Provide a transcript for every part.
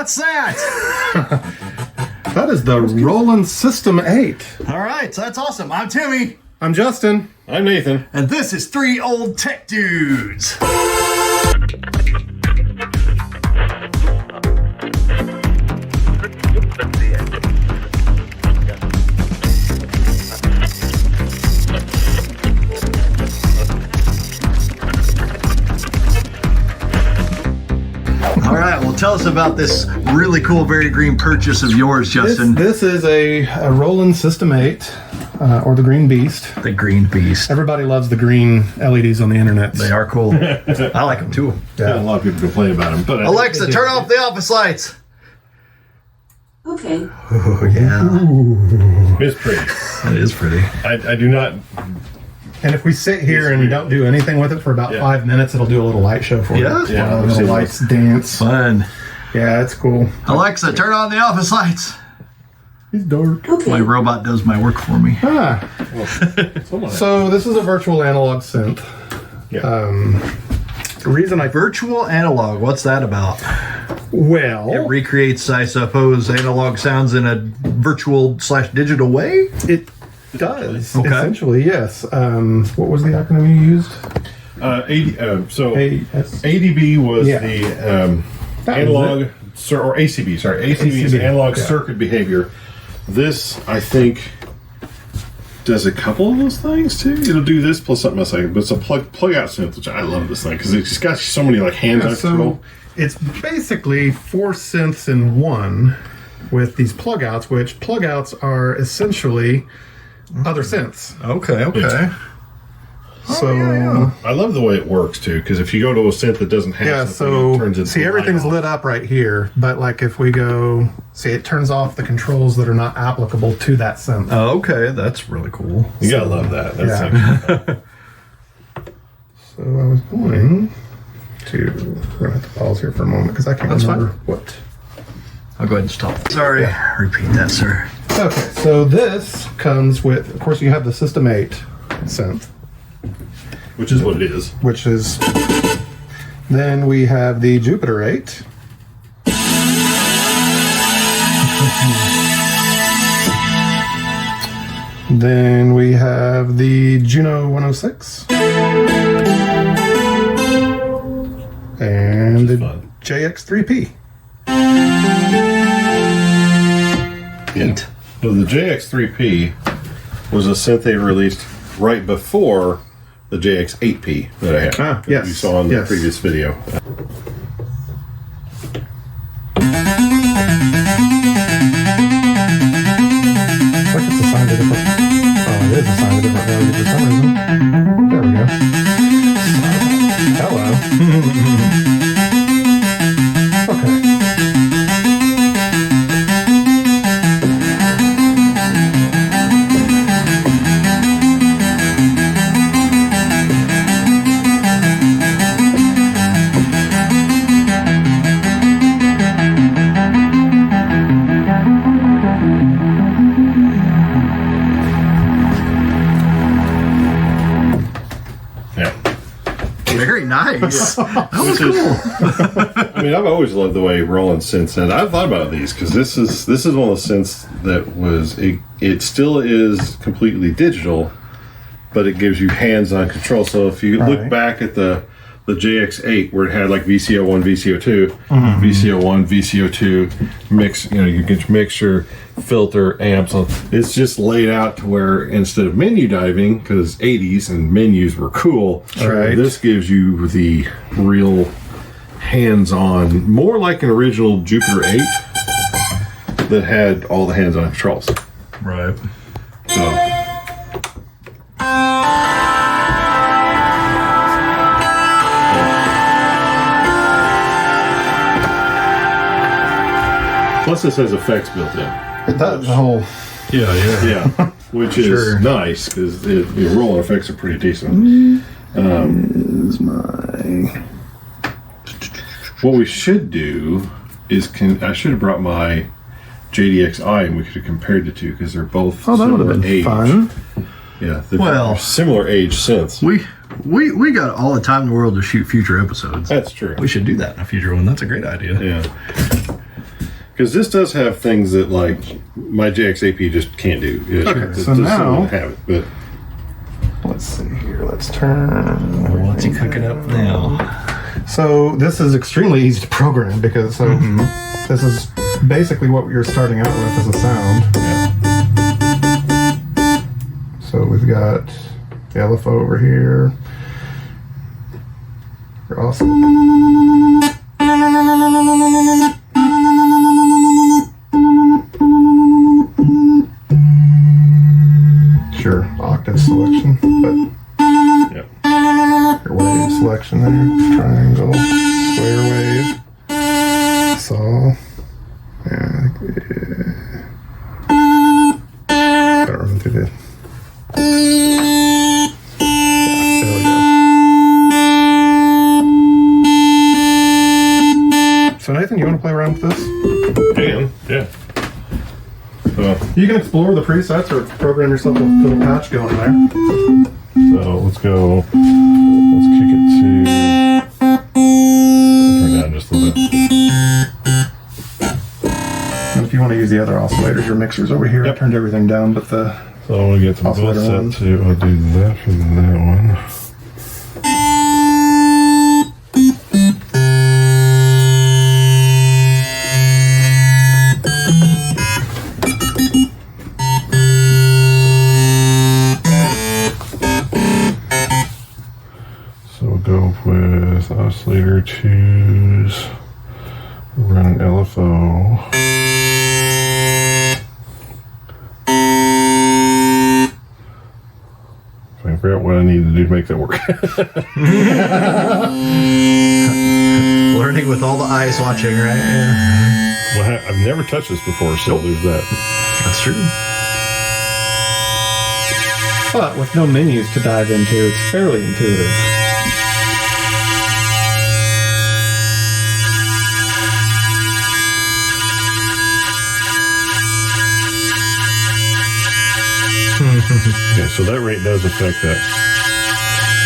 What's that? That is the Roland System-8. All right, so that's awesome. I'm Timmy. I'm Justin. I'm Nathan. And this is Three Old Tech Dudes. All right, well, tell us about this really cool, very green purchase of yours, Justin. This is a Roland System-8, or the Green Beast. The Green Beast. Everybody loves the green LEDs on the internet. They are cool. I like them too. Yeah, a lot of people complain about them. But Alexa, turn off the office lights. Okay. Oh, yeah. it's pretty. It is pretty. I do not. And if we sit here and don't do anything with it for about 5 minutes, it'll do a little light show for you. Yeah? Little lights dance. Fun. Yeah, it's cool. Alexa, turn on the office lights. It's dark. Okay. My robot does my work for me. So this is a virtual analog synth. Yeah. The reason I Virtual analog, what's that about? well, It recreates, I suppose, analog sounds in a virtual/digital way? it does Okay. essentially. Yes. What was the acronym you used? AS. ADB was Yeah. the That analog, was or ACB, sorry. ACB is ACB, analog yeah. circuit behavior. This, I think, does a couple of those things too. It'll do this plus something else. But it's a plug-out synth, which I love this thing because it's got so many like hands-on control. It's basically 4 synths in one with these plug-outs, which plug-outs are essentially other synths. Okay. So I love the way it works too, because if you go to a synth that doesn't have something, it turns into see, everything's lit up right here, but like if we go, see, it turns off the controls that are not applicable to that synth. Okay, that's really cool. You gotta love that. That's Yeah. So I was going to, we're gonna have to pause here for a moment because I can't remember what. I'll go ahead and stop. Sorry. Repeat that, sir. Okay, so this comes with, of course, you have the System-8 synth, which is what it is. which is, then we have the Jupiter 8. Then we have the Juno 106. And the Fun. JX3P. Neat. So the JX3P was a synth they released right before the JX8P that I had. Ah, that yes, you saw in the yes. previous video. It's like it's assigned a different. Oh, it is assigned a different value for some reason. There we go. Hello. Okay. Yeah. Very nice. That was cool. I mean, I've always loved the way Roland synths sound. I've thought about these because this is one of the synths that was it still is completely digital, but it gives you hands-on control. So if you look Right. back at the JX8 where it had like VCO1, VCO2, VCO1, VCO2 mix, you can mixture, filter, amps. It's just laid out to where instead of menu diving, because 80s and menus were cool, Right. this gives you the real hands-on, more like an original Jupiter 8 that had all the hands-on controls. Right. So plus this has effects built in. It does. The whole. Yeah, which is Sure. nice because the Roland effects are pretty decent. What we should do is I should have brought my JDXi and we could have compared the two because they're both Oh, that would similar have been age. fun. Yeah, they're Well- similar age synths. We got all the time in the world to shoot future episodes. That's true. We should do that in a future one. That's a great idea. Yeah. Because this does have things that like my JX8P just can't do. Okay, so just now- doesn't have it, but Let's see here. Let's turn. What's he cooking up now? So this is extremely easy to program because this is basically what you're starting out with as a sound. yeah. So we've got the LFO over here. You're awesome. Sure, octave selection, but Yep. your wave selection there, triangle, square wave, saw. Yeah, gotta run through this. Yeah, there we go. So Nathan, you want to play around with this? And yeah. So You can explore the presets or program yourself a little patch going there. let's go. Let's kick it to. Turn down just a little bit. And if you want to use the other oscillators, your mixer's over here. I turned everything down, but the So I want to get some both Oscillator set one. to. I'll do that for that one. So we'll go with oscillator 2s, run an LFO. If I can figure out what I need to do to make that work. Learning with all the eyes watching, right? Yeah. Well, I've never touched this before, so there's that. That's true. but with no menus to dive into, it's fairly intuitive. Yeah, so that rate does affect that.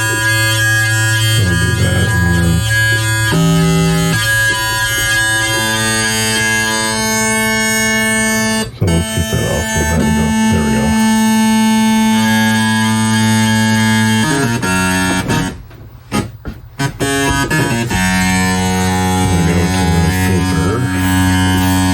So we'll do that, and then so let's get that off of that and go. There we go. There we go to the filter.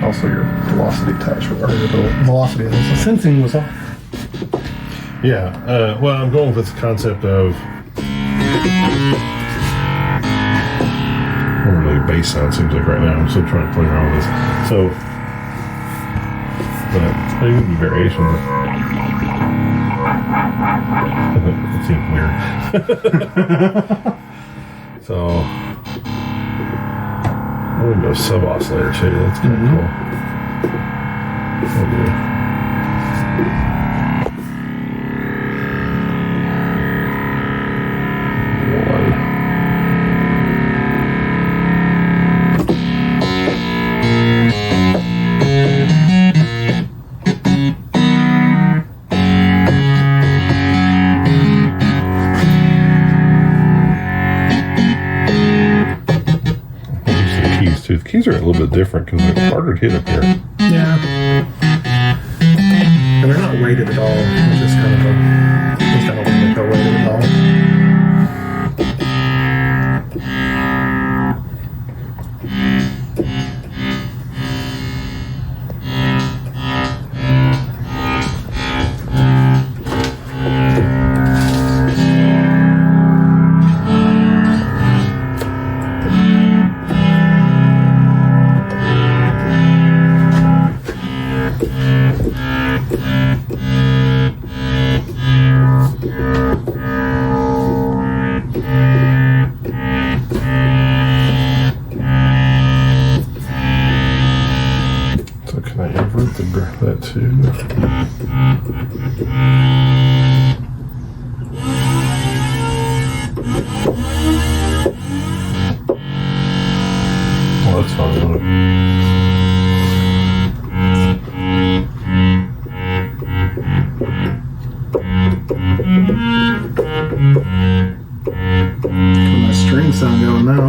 Also, your velocity touch, or your velocity of the sensing was off. Yeah, well, I'm going with the concept of more really bass sound seems like right now. I'm still trying to play around with this. So, but there could be variation. It seems weird. So, I'm gonna go sub oscillator too. That's kind of cool. We'll do. The keys are a little bit different because they're harder to hit up here. Yeah. And they're not weighted at all. It's just kind of a way to go weighted at all. Oh, that's fine. My string sound going now.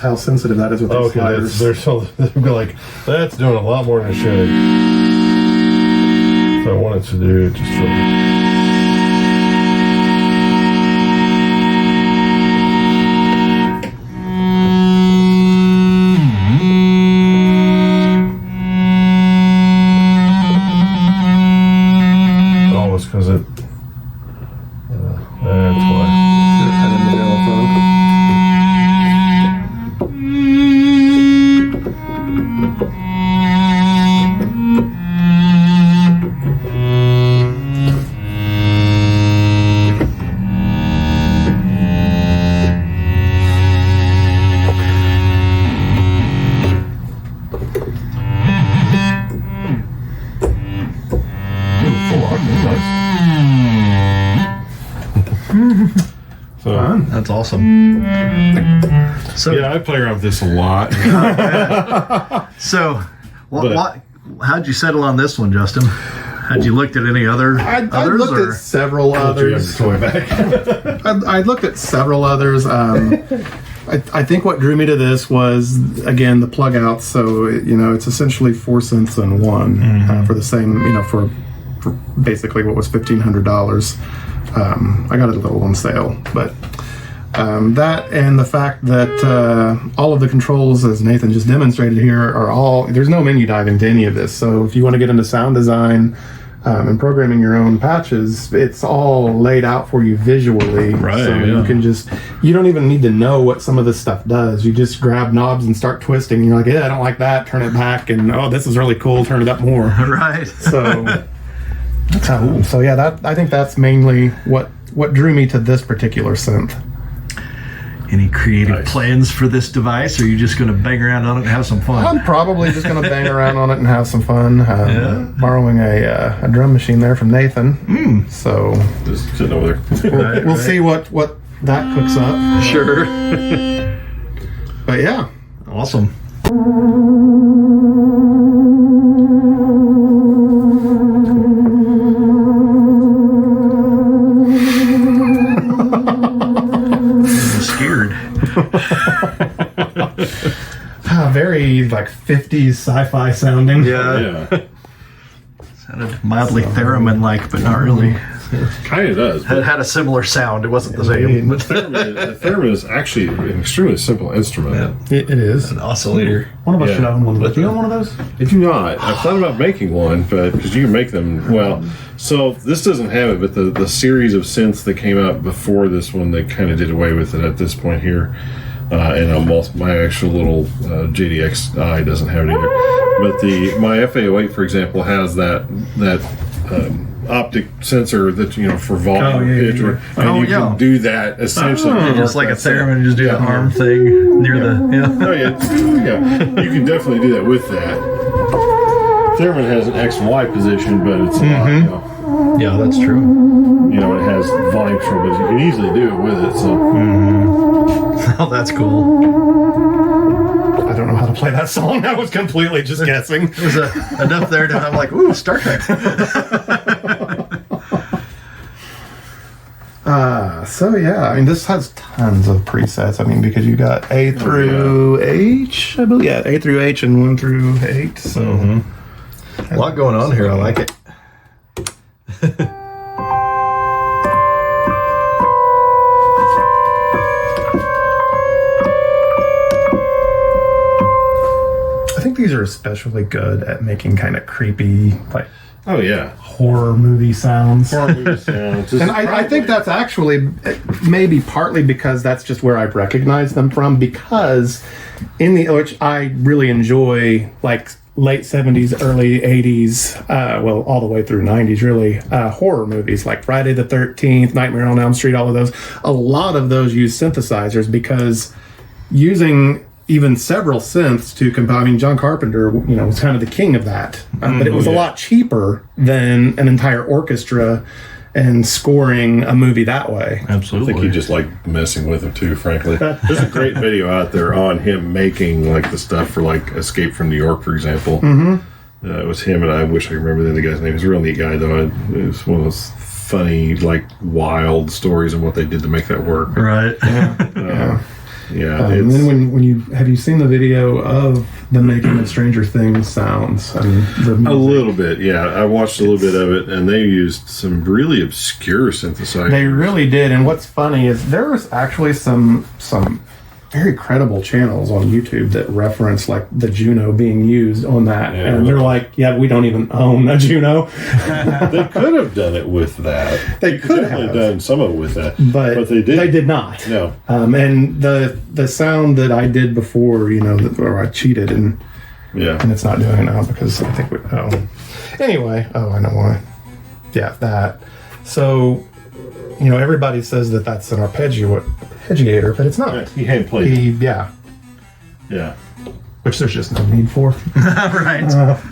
How sensitive that is with these sliders. They'll be like, that's doing a lot more than it should. So I wanted to do just always because it. That's why. So That's awesome. So yeah, I play around with this a lot. So, how'd you settle on this one, Justin? Had you looked at any others? I looked at several others. I looked at several others. I think what drew me to this was, again, the plug out. So, it's essentially 4 synths in one for the same, for basically what was $1,500. I got it a little on sale, but that and the fact that all of the controls, as Nathan just demonstrated here, are there's no menu diving to any of this. So if you want to get into sound design and programming your own patches, it's all laid out for you visually. Right. So you can you don't even need to know what some of this stuff does. You just grab knobs and start twisting. You're like, yeah, I don't like that. Turn it back. And, oh, this is really cool. Turn it up more. Right. So... That's cool. So yeah, I think that's mainly what drew me to this particular synth. Any creative plans for this device, or are you just going to bang around on it and have some fun? I'm probably just going to bang around on it and have some fun. Borrowing a drum machine there from Nathan. So Just sitting over there. we'll see what that cooks up. Sure. But yeah, Awesome. Scared. very like 50s sci-fi sounding. Yeah. Sounded mildly theremin-like, but not really. Kind of does. It had a similar sound. It wasn't the same. The theremin is actually an extremely simple instrument. It is. An oscillator. One of us should own one. Do you own one of those? I do not. I've thought about making one, but because you can make them well. So this doesn't have it, but the series of synths that came out before this one, they kind of did away with it at this point here. And my actual little JDXi doesn't have it either. But my FA08, for example, has that optic sensor that for volume pitch, and you can do that essentially. Just like a theremin, just do the arm thing near the. Oh yeah, you can definitely do that with that. Theremin has an X and Y position, but it's not. Yeah, that's true. It has volume control, but you can easily do it with it. So. Oh, that's cool. I don't know how to play that song. I was completely just guessing. There's enough there that I'm like, ooh, Star Trek. So yeah, I mean, this has tons of presets. I mean, because you got A through H, I believe. Yeah, A through H and 1 through 8. So A lot going on here. I like it. these are especially good at making kind of creepy, like Oh yeah, horror movie sounds. horror movie sounds. And I think that's actually maybe partly because that's just where I've recognized them from, because which I really enjoy, like late 70s, early 80s, well, all the way through 90s, really, horror movies like Friday the 13th, Nightmare on Elm Street, all of those. A lot of those use synthesizers because using even several synths to compile. I mean, John Carpenter, was kind of the king of that. But it was a lot cheaper than an entire orchestra and scoring a movie that way. Absolutely. I think he just liked messing with them too, frankly. There's a great video out there on him making like the stuff for like Escape from New York, for example. It was him, and I wish I remember the other guy's name. He's a real neat guy, though. It was one of those funny, like wild stories and what they did to make that work. Right. Yeah. And then when have you seen the video of them making of Stranger Things sounds? I mean, a little bit, yeah. I watched a little bit of it, and they used some really obscure synthesizers. They really did. And what's funny is there was actually some very credible channels on YouTube that reference like the Juno being used on that, and they're like, "Yeah, we don't even own a Juno." They could have done it with that. They could have done some of it with that, but they did. They did not. No. And the sound that I did before, where I cheated and it's not doing it now because I think anyway. Oh, I know why. Yeah, that. So, everybody says that that's an arpeggiator, but it's not. Yeah, he hand played. Yeah. Which there's just no need for. Right.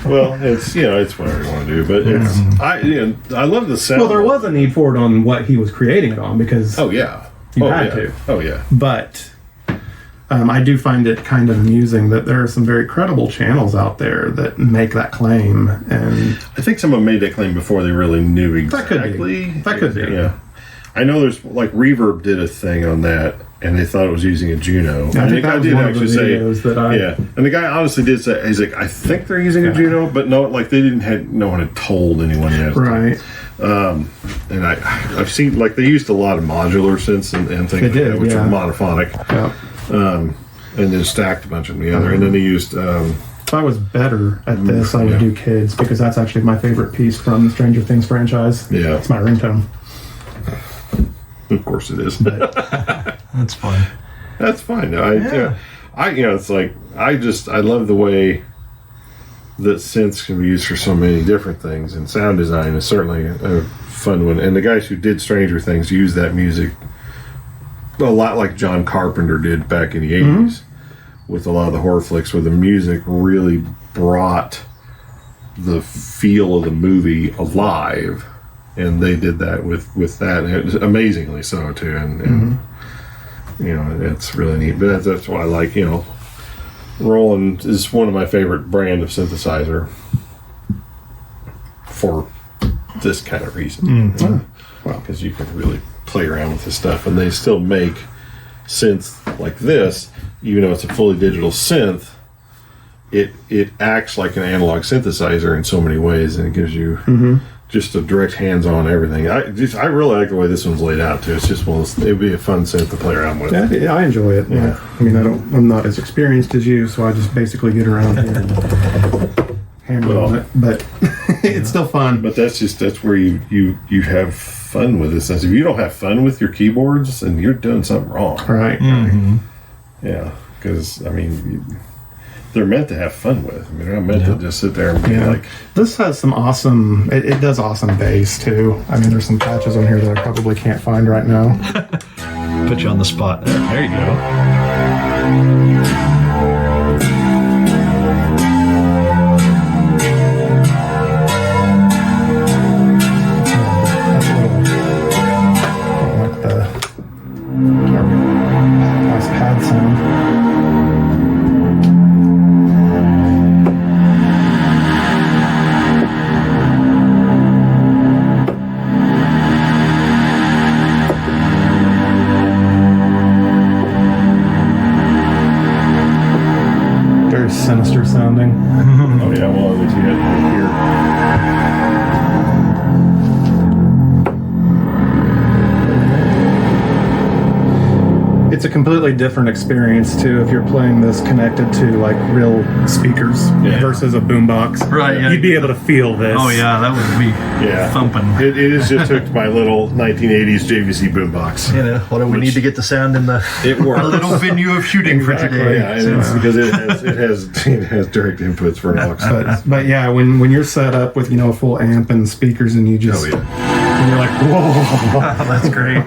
Well, it's it's whatever you want to do, but it's I love the sound. Well, there was a need for it on what he was creating it on because you had to. Oh yeah. But I do find it kind of amusing that there are some very credible channels out there that make that claim, and I think someone made that claim before they really knew exactly. That could be. Yeah. I know there's like Reverb did a thing on that, and they thought it was using a Juno. I think that was one of the videos that I... Yeah, and the guy honestly did say, he's like, I think they're using a Juno, but no, like no one had told anyone yet. Right. And I've seen, like, they used a lot of modular synths and things like that, which are monophonic. Yeah. And then stacked a bunch of them together. And then they used... if I was better at this, I would do Kids, because that's actually my favorite piece from the Stranger Things franchise. Yeah. It's my ringtone. Of course it is. That's fine. That's fine. It's like I love the way that synths can be used for so many different things, and sound design is certainly a fun one. And the guys who did Stranger Things use that music a lot like John Carpenter did back in the 80s with a lot of the horror flicks, where the music really brought the feel of the movie alive. And they did that with that, and it was amazingly so too. And it's really neat. But that's why I like, Roland is one of my favorite brand of synthesizer for this kind of reason. Well, because you can really play around with this stuff, and they still make synths like this, even though it's a fully digital synth. It acts like an analog synthesizer in so many ways, and it gives you. Just a direct hands-on everything. I really like the way this one's laid out too. It's just it'd be a fun synth to play around with. Yeah, I enjoy it. Yeah. I mean, I'm not as experienced as you, so I just basically get around here and hammer on it. But it's still fun. But that's where you have fun with this. If you don't have fun with your keyboards, then you're doing something wrong. Right. Yeah, because they're meant to have fun with. I mean, they're not meant to just sit there and be like... This has some awesome... It does awesome bass, too. I mean, there's some patches on here that I probably can't find right now. Put you on the spot. There you go. Nice pad sound. Very sinister sounding. Oh yeah, well, at least you had here. It's a completely different experience too if you're playing this connected to like real speakers versus a boombox. Right, yeah. You'd be able to feel this. Oh yeah, that would be thumping. It is just hooked to my little 1980s JVC boombox. You know, what do we need to get the sound in the works. our little venue of shooting for today? Yeah, and it's because it has direct inputs for an aux. But yeah, when you're set up with a full amp and speakers and you just and you're like, whoa, That's great.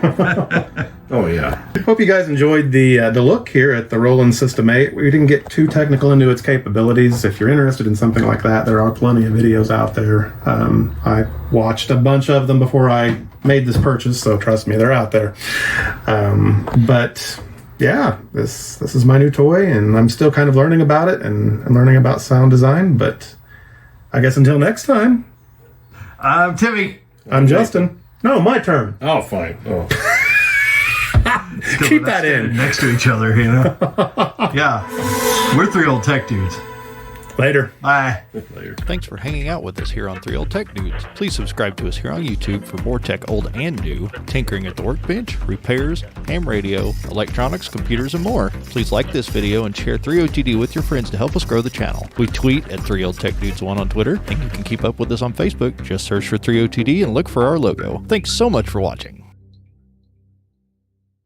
Oh yeah. Hope you guys enjoyed the look here at the Roland System-8. We didn't get too technical into its capabilities. If you're interested in something like that, there are plenty of videos out there. I watched a bunch of them before I made this purchase, so trust me, they're out there. But yeah, this is my new toy, and I'm still kind of learning about it and learning about sound design. But I guess until next time, I'm Timmy. I'm Justin. No, my turn. Oh, fine. Oh. Keep that in. Next to each other, Yeah. We're three old tech dudes. Later. Bye. Later. Thanks for hanging out with us here on 3 Old Tech Dudes. Please subscribe to us here on YouTube for more tech old and new, tinkering at the workbench, repairs, ham radio, electronics, computers, and more. Please like this video and share 3OTD with your friends to help us grow the channel. We tweet at 3 Old Tech Dudes 1 on Twitter, and you can keep up with us on Facebook. Just search for 3OTD and look for our logo. Thanks so much for watching.